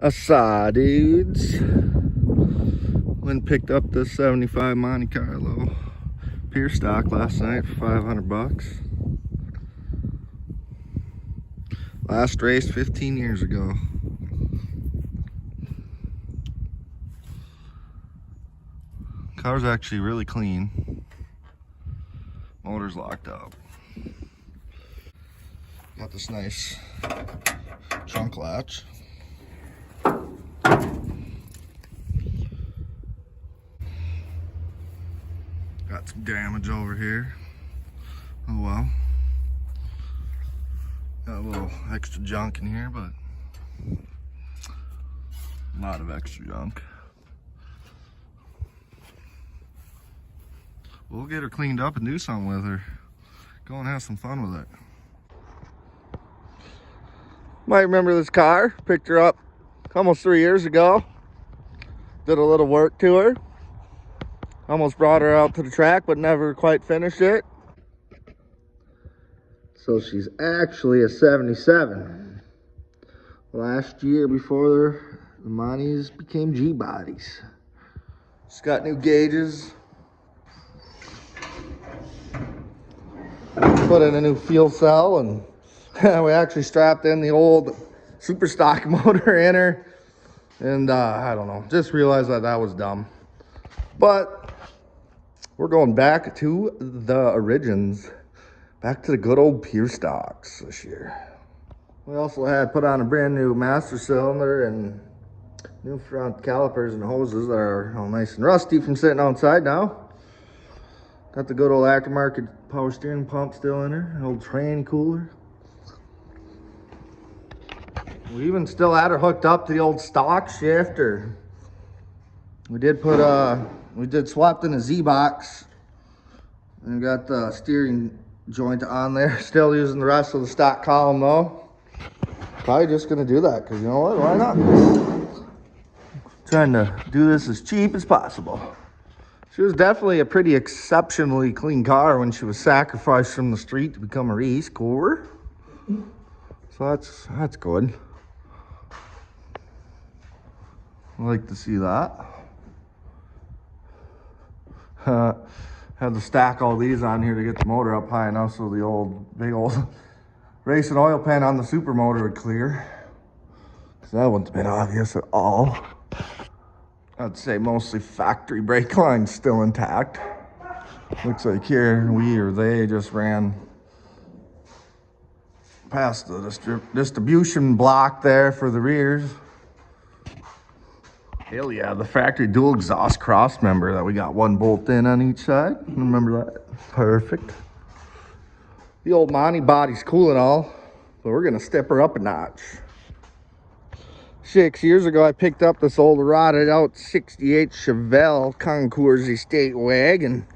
Asa dudes. Went and picked up this 75 Monte Carlo pure stock last night for 500 bucks. Last race 15 years ago. Car's actually really clean. Motor's locked up. Got this nice trunk latch. Got some damage over here. Oh well. Got a little extra junk in here, but a lot of extra junk. We'll get her cleaned up and do something with her. Go and have some fun with it. Might remember this car. Picked her up almost 3 years ago. Did a little work to her. Almost brought her out to the track, but never quite finished it. So she's actually a 77. Last year, before the Montes became G-bodies. She's got new gauges. Put in a new fuel cell, and we actually strapped in the old super stock motor in her. And I don't know, just realized that was dumb. But we're going back to the origins. Back to the good old pure stocks this year. We also had put on a brand new master cylinder and new front calipers and hoses that are all nice and rusty from sitting outside now. Got the good old aftermarket power steering pump still in her, an old tranny cooler. We even still had her hooked up to the old stock shifter. We did swapped in a Z-box and got the steering joint on there. Still using the rest of the stock column though. Probably just gonna do that because you know what, why not? Trying to do this as cheap as possible. She was definitely a pretty exceptionally clean car when she was sacrificed from the street to become a race car. So that's good. I like to see that. Had to stack all these on here to get the motor up high enough so the big old racing oil pan on the super motor would clear. So that wouldn't have been obvious at all. I'd say mostly factory brake line's still intact. Looks like here we or they just ran past the distribution block there for the rears. Hell yeah, the factory dual exhaust cross member that we got one bolt in on each side. Remember that? Perfect. The old Monte body's cool and all, but we're gonna step her up a notch. 6 years ago, I picked up this old rotted out 68 Chevelle Concours Estate wagon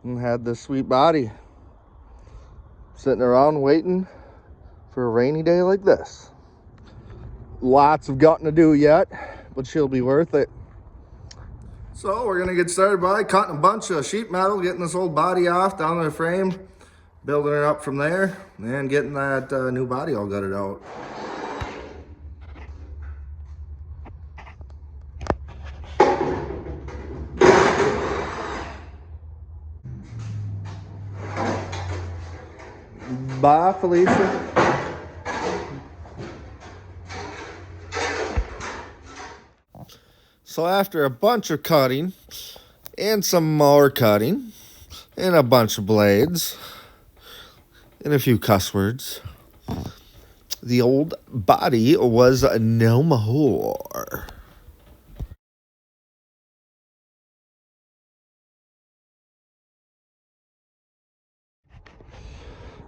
and had this sweet body sitting around waiting for a rainy day like this. Lots of gutting to do yet, but she'll be worth it. So we're gonna get started by cutting a bunch of sheet metal, getting this old body off down to the frame, building it up from there, and getting that new body all gutted out. Bye, Felicia. So after a bunch of cutting and some more cutting and a bunch of blades and a few cuss words, the old body was no more.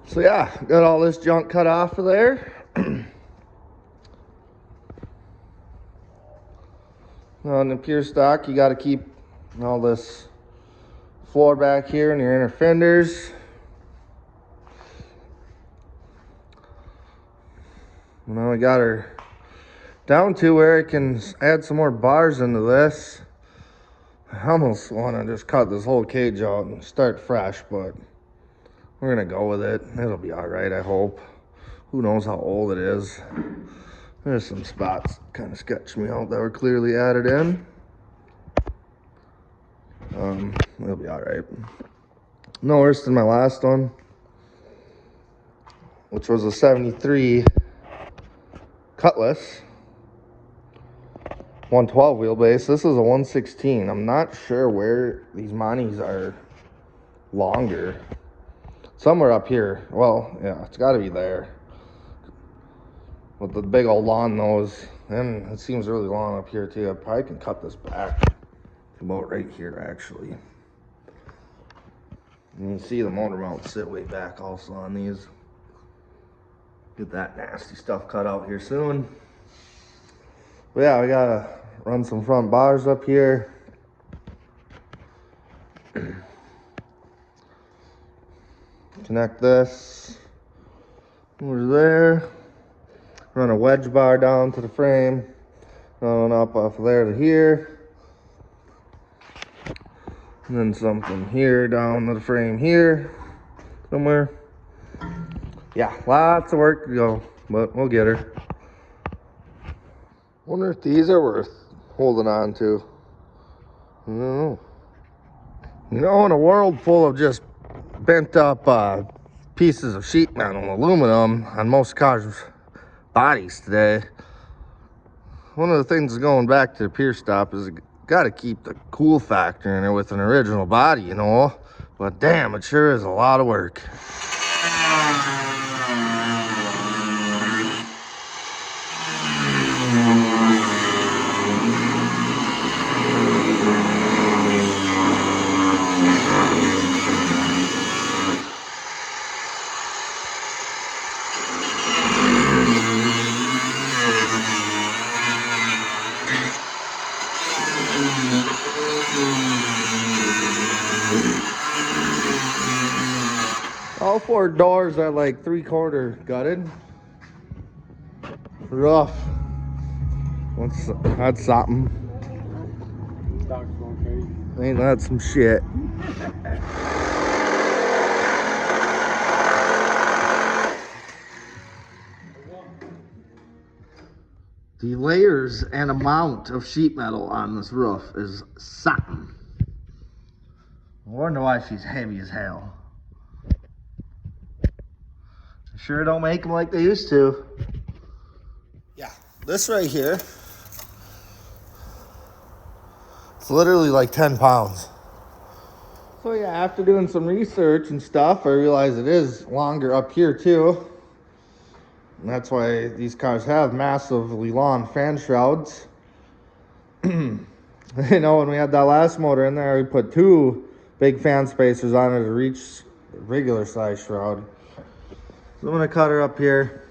So yeah, got all this junk cut off of there. On the pure stock, you got to keep all this floor back here and your inner fenders. Now we got her down to where I can add some more bars into this. I almost want to just cut this whole cage out and start fresh, but we're gonna go with it. It'll be all right, I hope. Who knows how old it is. There's some spots kind of sketched me out that were clearly added in. It'll be all right. No worse than my last one, which was a 73 Cutlass 112 wheelbase. This is a 116. I'm not sure where these Montes are longer. Somewhere up here. Well, yeah, it's got to be there. With the big old lawn nose. And it seems really long up here too. I probably can cut this back about right here actually. And you can see the motor mount sit way back also on these. Get that nasty stuff cut out here soon. But yeah, we gotta run some front bars up here. Connect this over there. Run a wedge bar down to the frame. Run up off there to here. And then something here down to the frame here. Somewhere. Yeah, lots of work to go, but we'll get her. Wonder if these are worth holding on to. I don't know. You know, in a world full of just bent up pieces of sheet metal and aluminum on most cars' bodies today, one of the things going back to the Pierce stop is you got to keep the cool factor in it with an original body, you know. But damn, it sure is a lot of work. All four doors are like 3/4 gutted. Rough. That's something. Dog's going crazy. Ain't that some shit? The layers and amount of sheet metal on this roof is something. I wonder why she's heavy as hell. Sure don't make them like they used to. Yeah, this right here, it's literally like 10 pounds. So yeah, after doing some research and stuff, I realized it is longer up here too. And that's why these cars have massively long fan shrouds. You know, when we had that last motor in there, we put 2 big fan spacers on it to reach the regular size shroud. So I'm gonna cut her up here.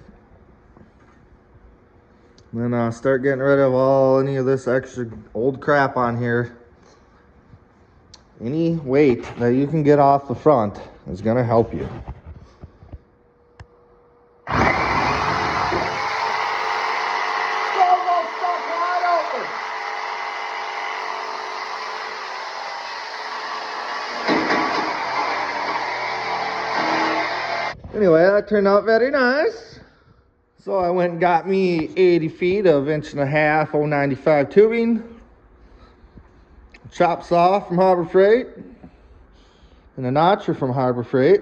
And then start getting rid of any of this extra old crap on here. Any weight that you can get off the front is gonna help you. Anyway, that turned out very nice. So I went and got me 80 feet of 1.5" 095 tubing. Chop saw from Harbor Freight. And a notcher from Harbor Freight.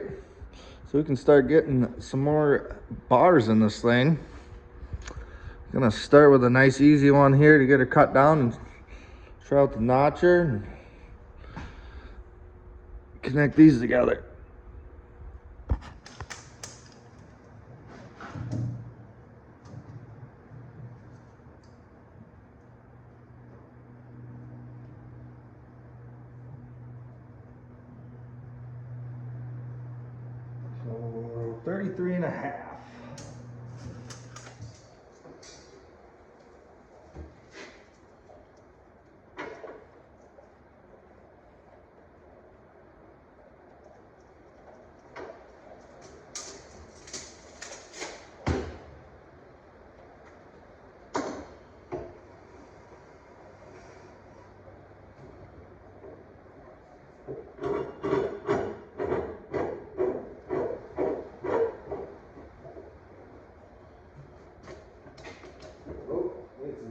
So we can start getting some more bars in this thing. Gonna start with a nice easy one here to get her cut down and try out the notcher. And connect these together. So 33.5.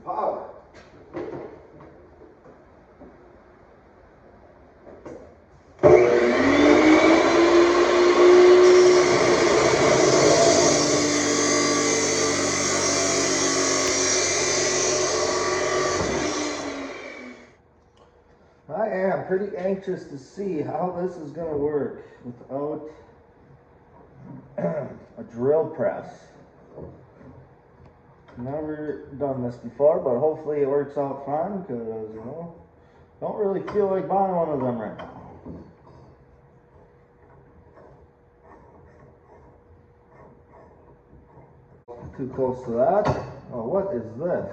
power. I am pretty anxious to see how this is going to work without a drill press. Never done this before, but hopefully it works out fine because, you know, don't really feel like buying one of them right now. Too close to that. Oh, what is this?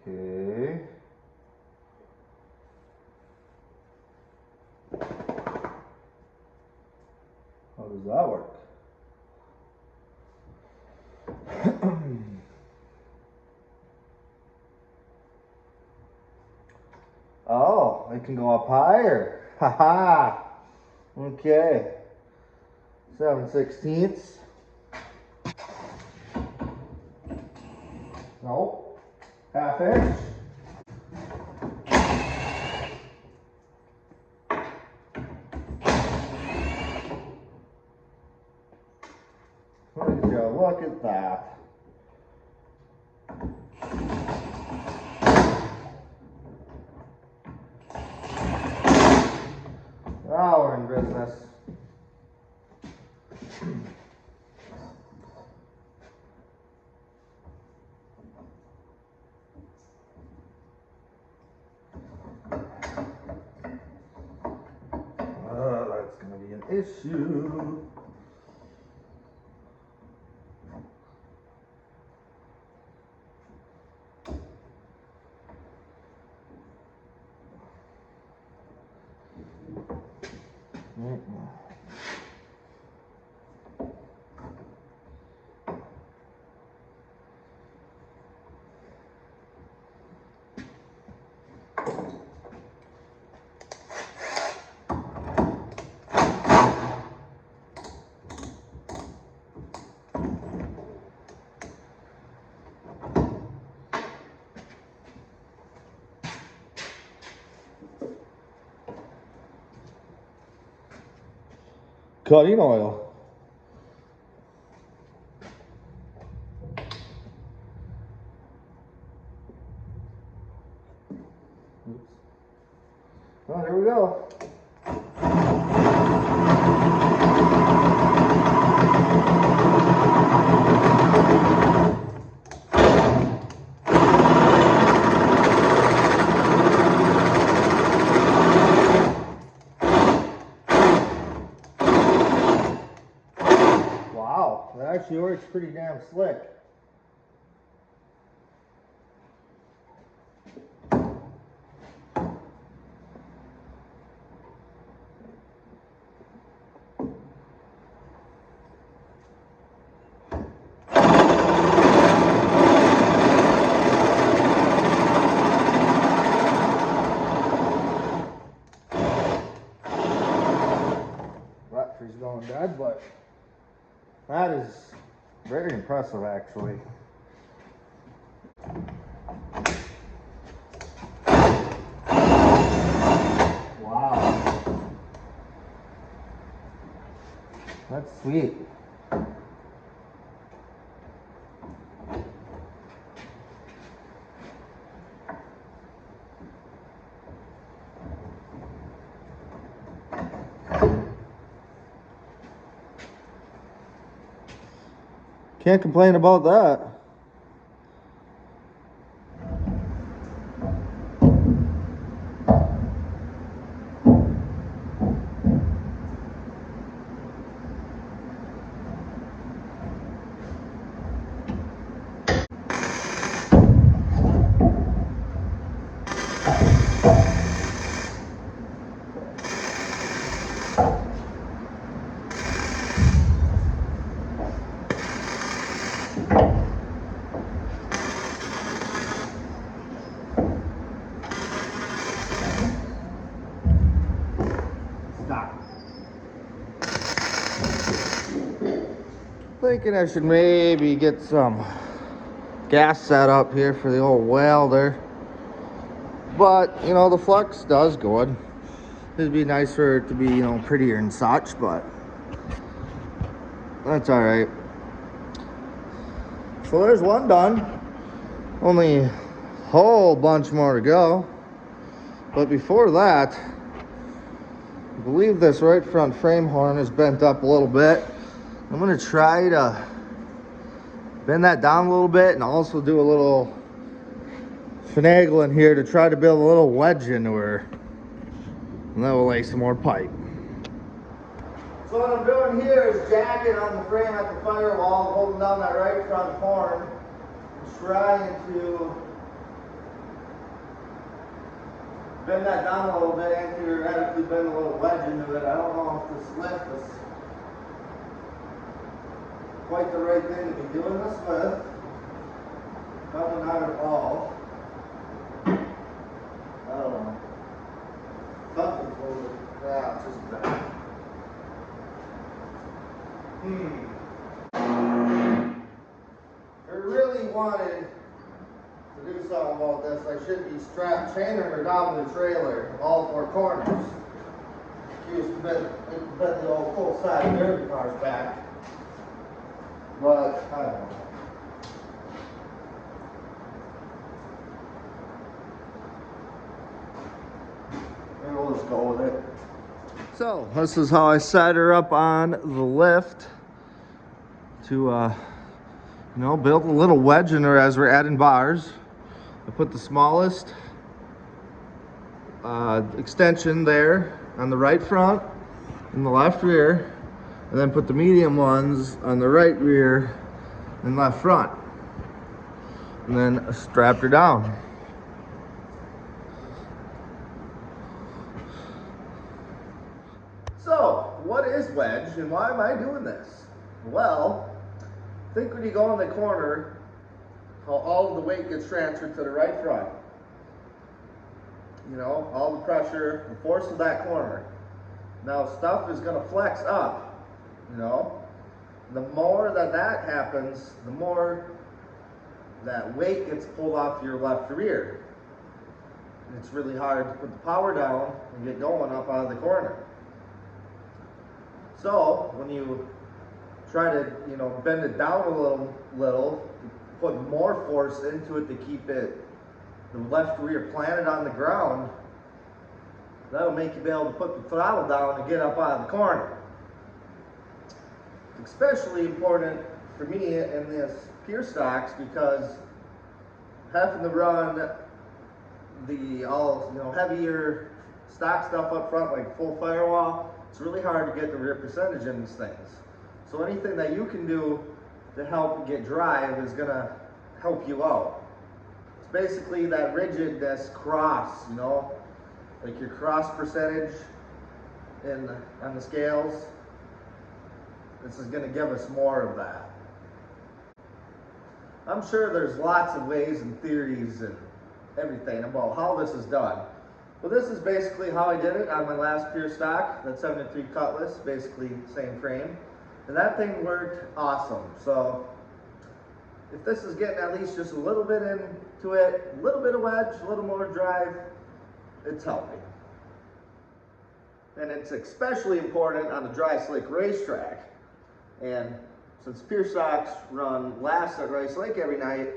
Okay. How does that work? Oh, it can go up higher. Haha. Okay. 7/16. Nope. 1/2 inch. Would you look at that? Now we're in business. That's going to be an issue. Cutting oil. Oops. Well, here we go. Wow, that actually works pretty damn slick. Battery's going dead, but that is very impressive actually. Wow. That's sweet. Can't complain about that. Thinking I should maybe get some gas set up here for the old welder. But, you know, the flux does good. It'd be nice for it to be, you know, prettier and such, but that's all right. So there's one done. Only a whole bunch more to go. But before that, I believe this right front frame horn is bent up a little bit. I'm gonna try to bend that down a little bit and also do a little finagling here to try to build a little wedge into her. And then we'll lay some more pipe. So what I'm doing here is jacking on the frame at the firewall, holding down that right front horn, and trying to bend that down a little bit and theoretically bend a little wedge into it. I don't know if this lift is quite the right thing to be doing this with. Probably not at all. I don't know. Something's holding. Yeah, it's just bad. I really wanted to do something about this. I should be chaining her down to the trailer, all four corners. She used to bend the old full side derby cars back. But I don't know. Maybe we'll just go with it. So this is how I set her up on the lift to you know, build a little wedge in her as we're adding bars. I put the smallest extension there on the right front and the left rear, and then put the medium ones on the right rear and left front, and then strapped her down. So what is wedge and why am I doing this? Well, think when you go in the corner, how all of the weight gets transferred to the right front. You know, all the pressure, the force of that corner. Now stuff is going to flex up, you know. The more that happens, the more that weight gets pulled off your left rear. And it's really hard to put the power down and get going up out of the corner. So when you try to, you know, bend it down a little, put more force into it to keep it, the left rear planted on the ground, that'll make you be able to put the throttle down and get up out of the corner. It's especially important for me in this pure stocks because having to run the all, you know, heavier stock stuff up front like full firewall, it's really hard to get the rear percentage in these things. So anything that you can do to help get drive is gonna help you out. It's basically that rigidness cross, you know, like your cross percentage on the scales. This is gonna give us more of that. I'm sure there's lots of ways and theories and everything about how this is done. Well, this is basically how I did it on my last pure stock, that 73 Cutlass, basically same frame. And that thing worked awesome. So if this is getting at least just a little bit into it, a little bit of wedge, a little more drive, it's helping. And it's especially important on the dry slick racetrack. And since pure stocks run last at Rice Lake every night,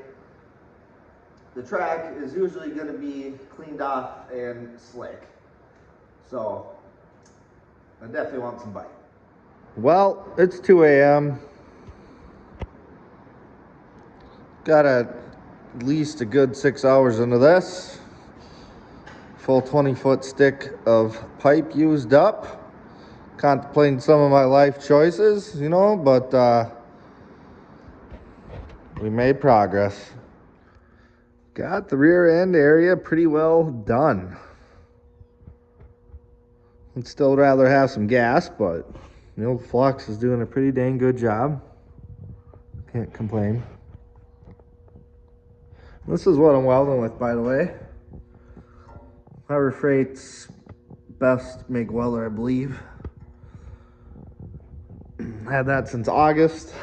the track is usually going to be cleaned off and slick. So I definitely want some bite. Well, it's 2 a.m. Got at least a good 6 hours into this. Full 20-foot stick of pipe used up. Contemplating some of my life choices, you know, but we made progress. Got the rear end area pretty well done. I'd still rather have some gas, but the old Flux is doing a pretty dang good job. Can't complain. This is what I'm welding with, by the way. Harbor Freight's best MIG welder, I believe. Had that since August.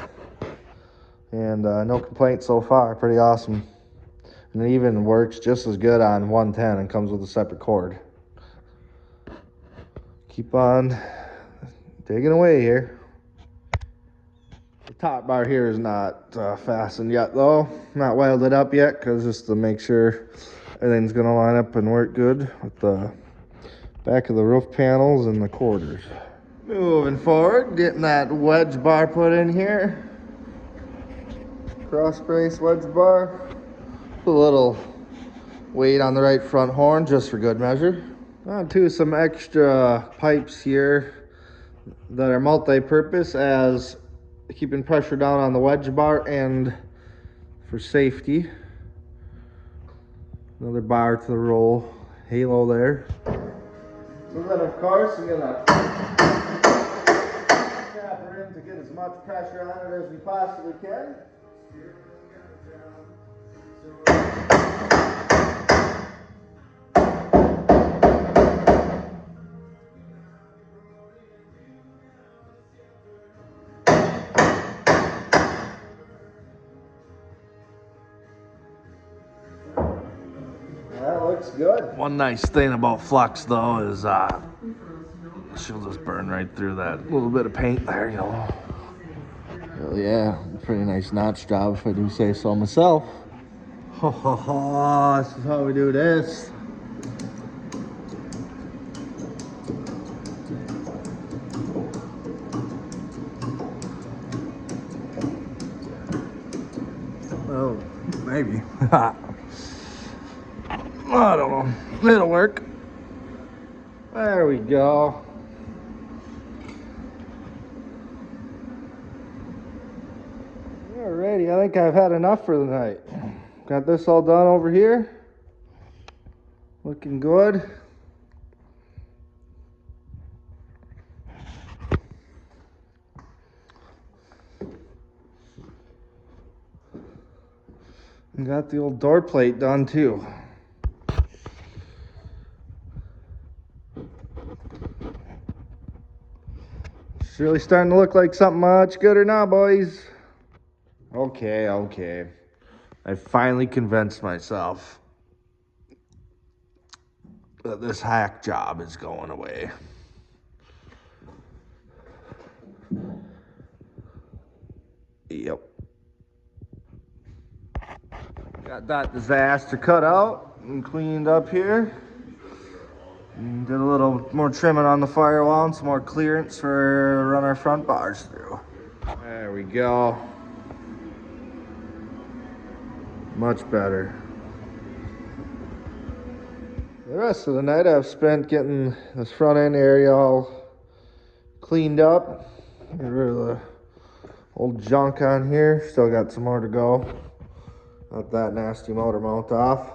And no complaints so far. Pretty awesome. And it even works just as good on 110 and comes with a separate cord. Keep on digging away here. The top bar here is not fastened yet though. Not welded up yet, because just to make sure everything's going to line up and work good with the back of the roof panels and the quarters. Moving forward, getting that wedge bar put in here. Cross brace wedge bar. A little weight on the right front horn just for good measure. On to some extra pipes here that are multi-purpose as keeping pressure down on the wedge bar and for safety. Another bar to the roll halo there. So then of course we're gonna tap her in to get as much pressure on it as we possibly can. That looks good. One nice thing about flux though is she'll just burn right through that little bit of paint there, you know. Hell yeah, pretty nice notch job if I do say so myself. Ho ho ho, this is how we do this. Oh, maybe. I don't know. It'll work. There we go. Alrighty, I think I've had enough for the night. Got this all done over here. Looking good. And got the old door plate done too. It's really starting to look like something much gooder now, boys. Okay. I finally convinced myself that this hack job is going away. Yep. Got that disaster cut out and cleaned up here. And did a little more trimming on the firewall and some more clearance for run our front bars through. There we go. Much better. The rest of the night I've spent getting this front end area all cleaned up. Get rid of the old junk on here. Still got some more to go. Got that nasty motor mount off.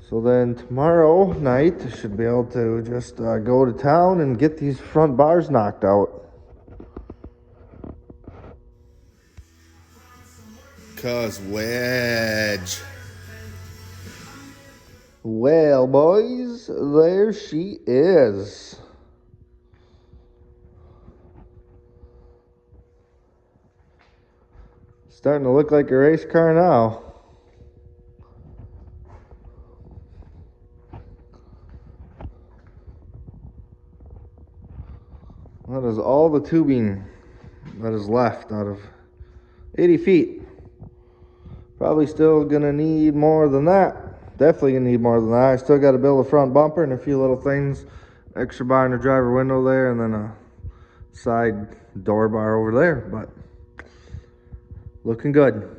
So then tomorrow night I should be able to just go to town and get these front bars knocked out. Cause wedge. Well, boys, there she is. Starting to look like a race car now. That is all the tubing that is left out of 80 feet. Probably still gonna need more than that. Definitely gonna need more than that. I still gotta build a front bumper and a few little things. Extra bar in the driver window there, and then a side door bar over there, but looking good.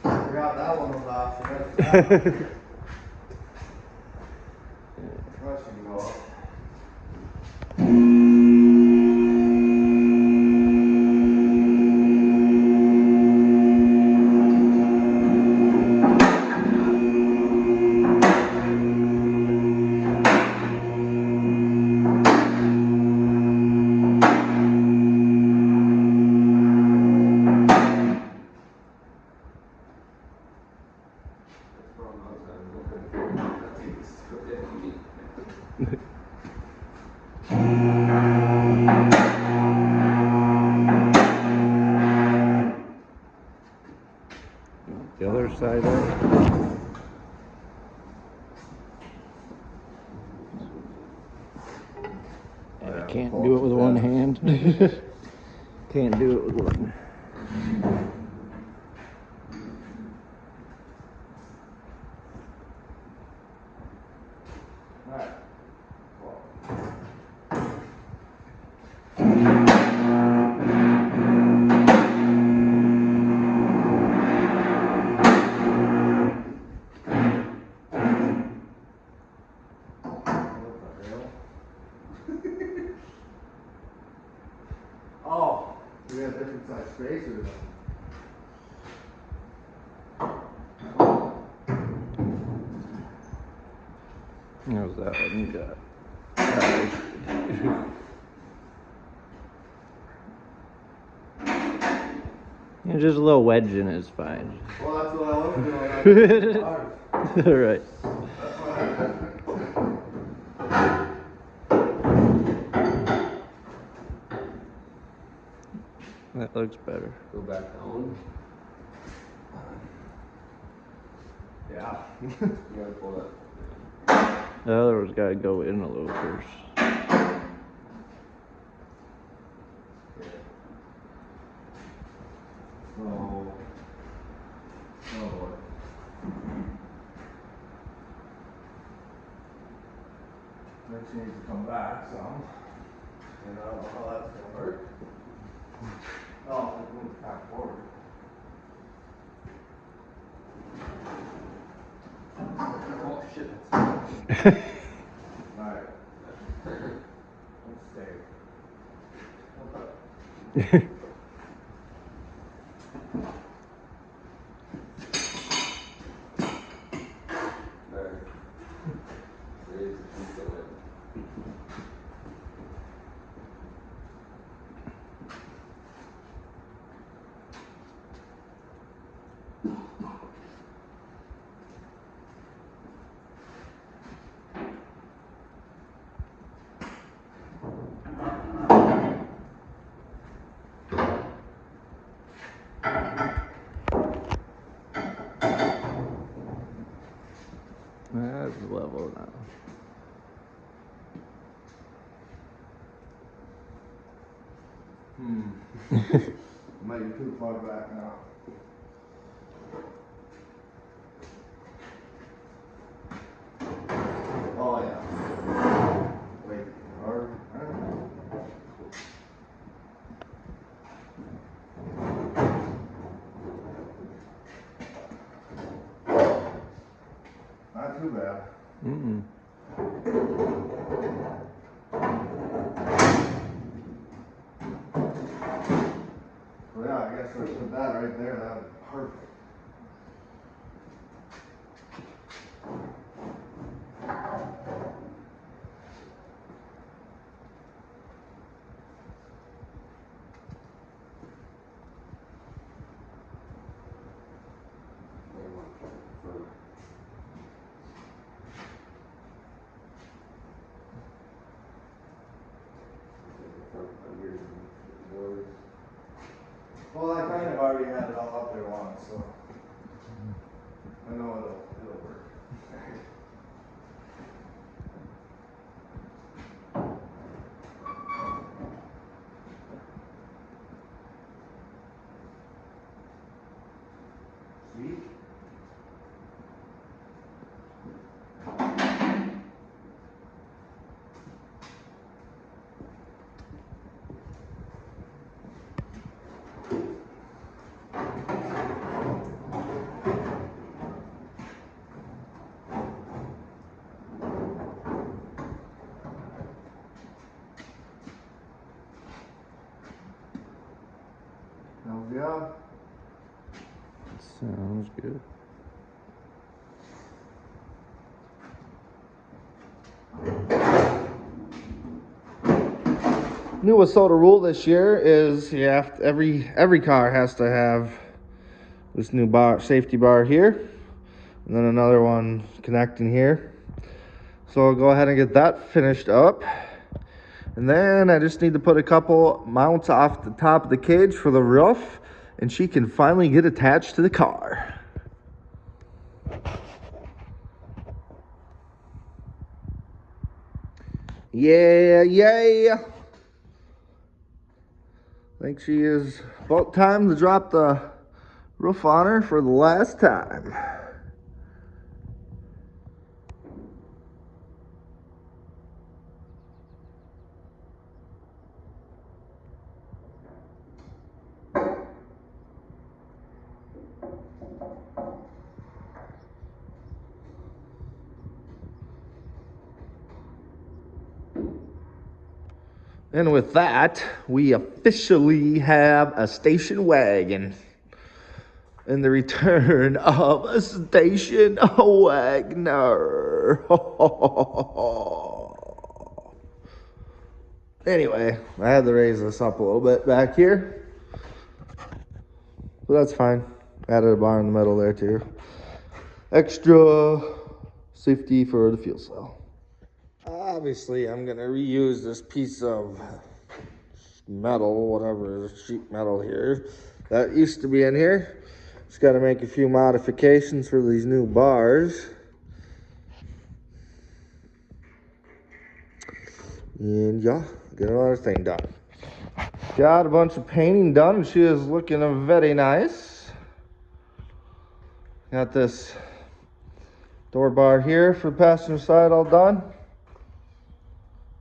Forgot that one was off. the other side up. I can't do it with one hand. Can't do it with one. Oh, we have different size spacers. How's that one you got? Yeah, just a little wedge in it is fine. Well, that's what I was doing. All right. That looks better. Go back down. Yeah. You gotta pull that. The other one's got to go in a little first. Oh. Oh boy. Next you need to come back some. And I don't know how that's gonna work. Oh, it moves back forward. Oh shit. Alright. Let's stay. There. Raise the piece of it. That's level now. Might be too far back now. Oh yeah. Wait, hard. Not too bad. Mm-mm. Well, yeah, I guess I put that right there. That would be perfect. Well, I kind of already had it all up there once, so I know it'll work. See? Hells yeah. Sounds good. New Wasota rule this year is you have to, every car has to have this new safety bar here, and then another one connecting here. So I'll go ahead and get that finished up, and then I just need to put a couple mounts off the top of the cage for the roof, and she can finally get attached to the car. Yeah, yeah. I think she is about time to drop the roof on her for the last time. And with that, we officially have a station wagon. And the return of a station wagoner. Anyway, I had to raise this up a little bit back here. But that's fine. Added a bar in the middle there too. Extra safety for the fuel cell. Obviously, I'm gonna reuse this piece of metal, whatever, sheet metal here, that used to be in here. Just got to make a few modifications for these new bars. And yeah, get another thing done. Got a bunch of painting done. She is looking very nice. Got this door bar here for the passenger side all done.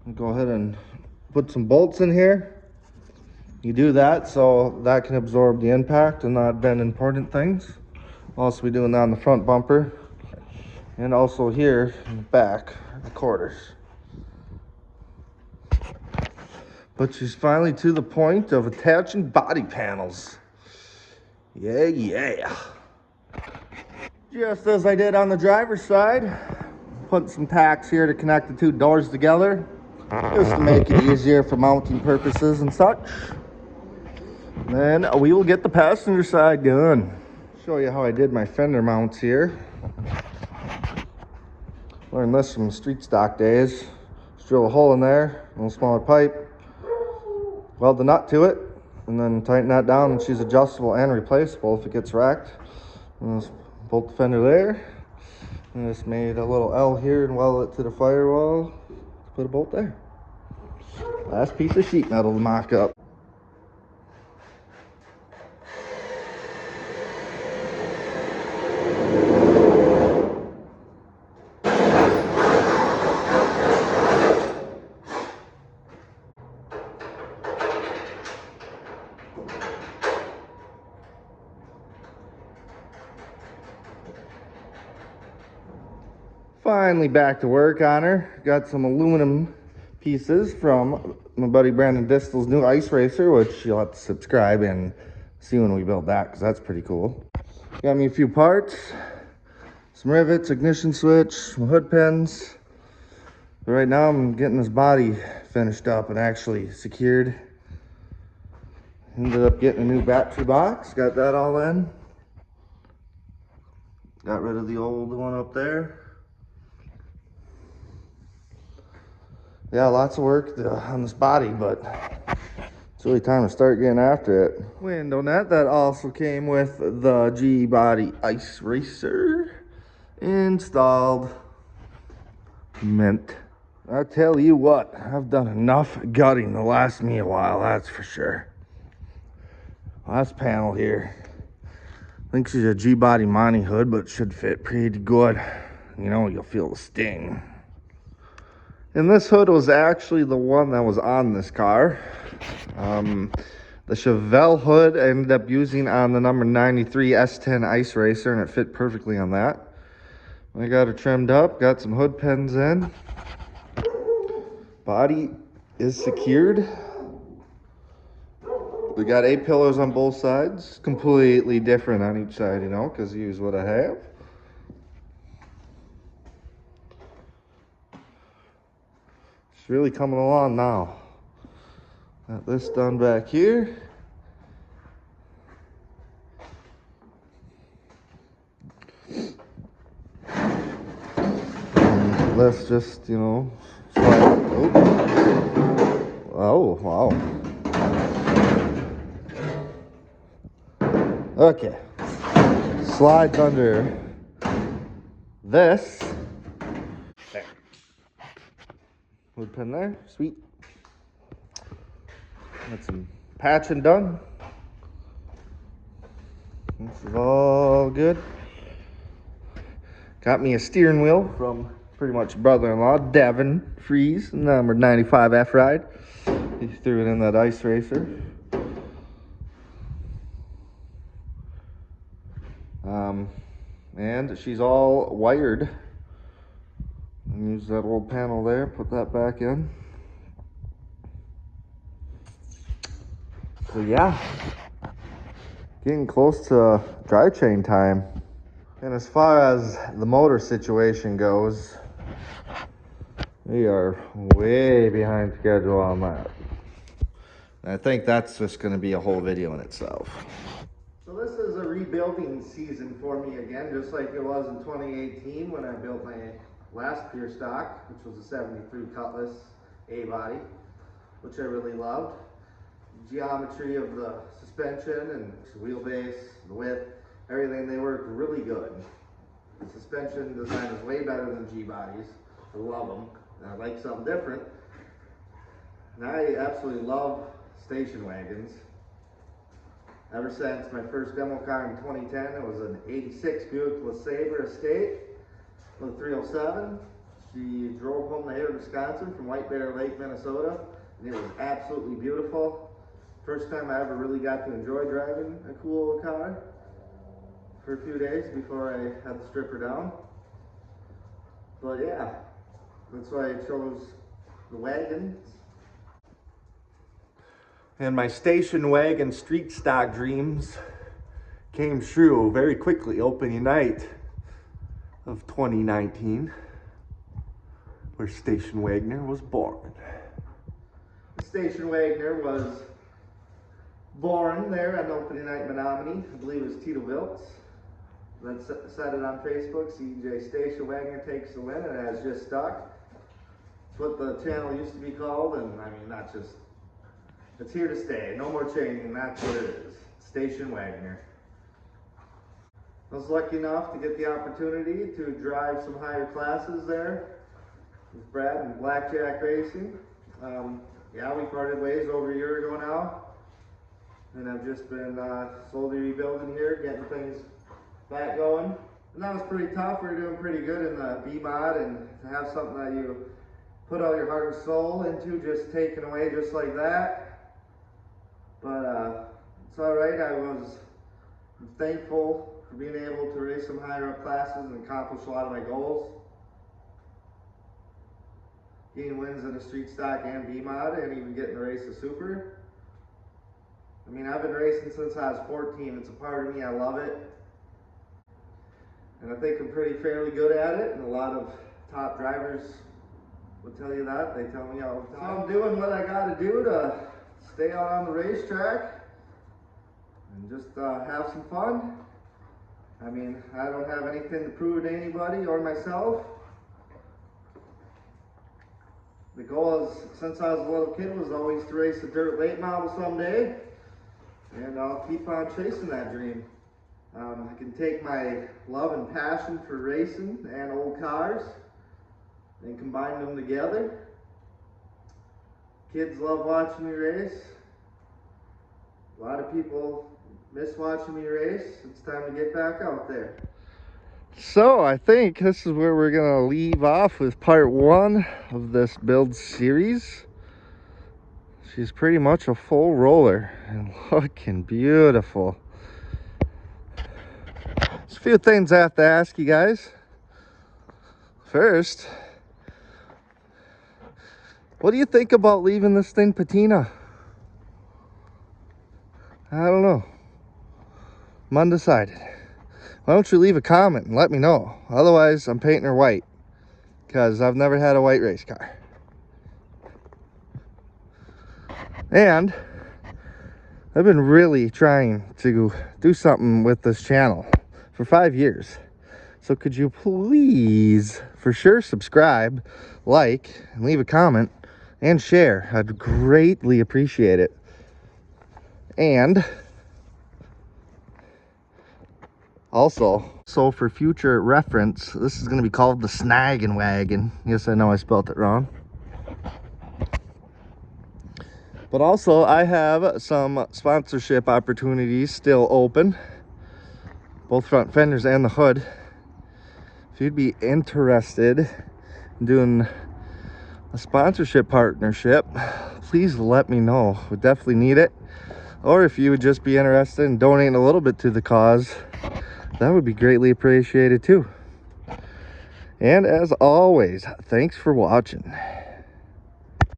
I'll go ahead and put some bolts in here. You do that so that can absorb the impact and not bend important things. I'll also be doing that on the front bumper and also here in the back, the quarters. But she's finally to the point of attaching body panels. Yeah, yeah. Just as I did on the driver's side, putting some tacks here to connect the two doors together, just to make it easier for mounting purposes and such. Then we will get the passenger side done. Show you how I did my fender mounts here. Learned this from street stock days. Just drill a hole in there, a little smaller pipe, weld the nut to it, and then tighten that down, and she's adjustable and replaceable if it gets racked. And just bolt the fender there. And just made a little L here and weld it to the firewall. Put a bolt there. Last piece of sheet metal to mock up. Finally back to work on her. Got some aluminum pieces from my buddy Brandon Distel's new ice racer, which you'll have to subscribe and see when we build that, because that's pretty cool. Got me a few parts, some rivets, ignition switch, some hood pins. But right now I'm getting this body finished up and actually secured. Ended up getting a new battery box, got that all in. Got rid of the old one up there. Yeah, lots of work on this body, but it's really time to start getting after it. Window net that also came with the G body ice racer installed. Mint. I tell you what, I've done enough gutting to last me a while, that's for sure. Last panel here. I think she's a G body Monte hood, but should fit pretty good. You know, you'll feel the sting. And this hood was actually the one that was on this car. The Chevelle hood I ended up using on the number 93 S10 Ice Racer, and it fit perfectly on that. I got her trimmed up, got some hood pins in. Body is secured. We got A-pillars on both sides, completely different on each side, you know, because you use what I have. It's really coming along now. Got this done back here. And let's just, you know, slide. Oh, wow. Okay. Slides under this. There. Wood pin there, sweet. Got some patching done. This is all good. Got me a steering wheel from pretty much brother-in-law, Devin Freeze, number 95 F-Ride. He threw it in that ice racer. And she's all wired. Use that old panel there, put that back in. So yeah, getting close to drivetrain time. And as far as the motor situation goes, we are way behind schedule on that. And I think that's just going to be a whole video in itself. So this is a rebuilding season for me again, just like it was in 2018 when I built my last pure stock, which was a 73 Cutlass A-body, which I really loved. Geometry of the suspension and the wheelbase, the width, everything, they work really good. The suspension design is way better than G-bodies. I love them. And I like something different. And I absolutely love station wagons. Ever since my first demo car in 2010, it was an 86 Buick LeSabre Estate with a 307. She drove home the Hayward, Wisconsin from White Bear Lake, Minnesota, and it was absolutely beautiful. First time I ever really got to enjoy driving a cool old car for a few days before I had to strip her down. But yeah, that's why I chose the wagon. And my station wagon street stock dreams came true very quickly opening night of 2019, where Station Wagner was born. Station Wagner was born there on opening night in Menominee. I believe it was Tito Wilkes that said it on Facebook. CJ Station Wagner takes the win, and it has just stuck. It's what the channel used to be called, and I mean, that's just, it's here to stay. No more changing, that's what it is. Station Wagner. I was lucky enough to get the opportunity to drive some higher classes there with Brad and Blackjack Racing. Yeah, we parted ways over a year ago now, and I've just been slowly rebuilding here, getting things back going. And that was pretty tough. We were doing pretty good in the B-Mod, and to have something that you put all your heart and soul into just taken away just like that. But it's all right. I'm thankful for being able to race some higher up classes and accomplish a lot of my goals. Getting wins in the street stock and B-Mod, and even getting to race a super. I mean, I've been racing since I was 14. It's a part of me. I love it. And I think I'm pretty fairly good at it, and a lot of top drivers would tell you that. They tell me all the time. So I'm doing what I got to do to stay out on the racetrack and just have some fun. I mean, I don't have anything to prove to anybody or myself. The goal is, since I was a little kid, was always to race a dirt late model someday, and I'll keep on chasing that dream. I can take my love and passion for racing and old cars and combine them together. Kids love watching me race. A lot of people miss watching me race. It's time to get back out there. So I think this is where we're gonna leave off with part one of this build series. She's pretty much a full roller and looking beautiful. There's a few things I have to ask you guys. First, what do you think about leaving this thing patina? I don't know. I'm undecided. Why don't you leave a comment and let me know? Otherwise, I'm painting her white because I've never had a white race car. And I've been really trying to do something with this channel for 5 years. So could you please, for sure, subscribe, like, and leave a comment, and share. I'd greatly appreciate it. And also, so for future reference, this is going to be called the Snaggin' Wagon. Yes, I know I spelled it wrong. But also I have some sponsorship opportunities still open, both front fenders and the hood. If you'd be interested in doing a sponsorship partnership, please let me know. We definitely need it. Or if you would just be interested in donating a little bit to the cause, that would be greatly appreciated too. And as always, thanks for watching.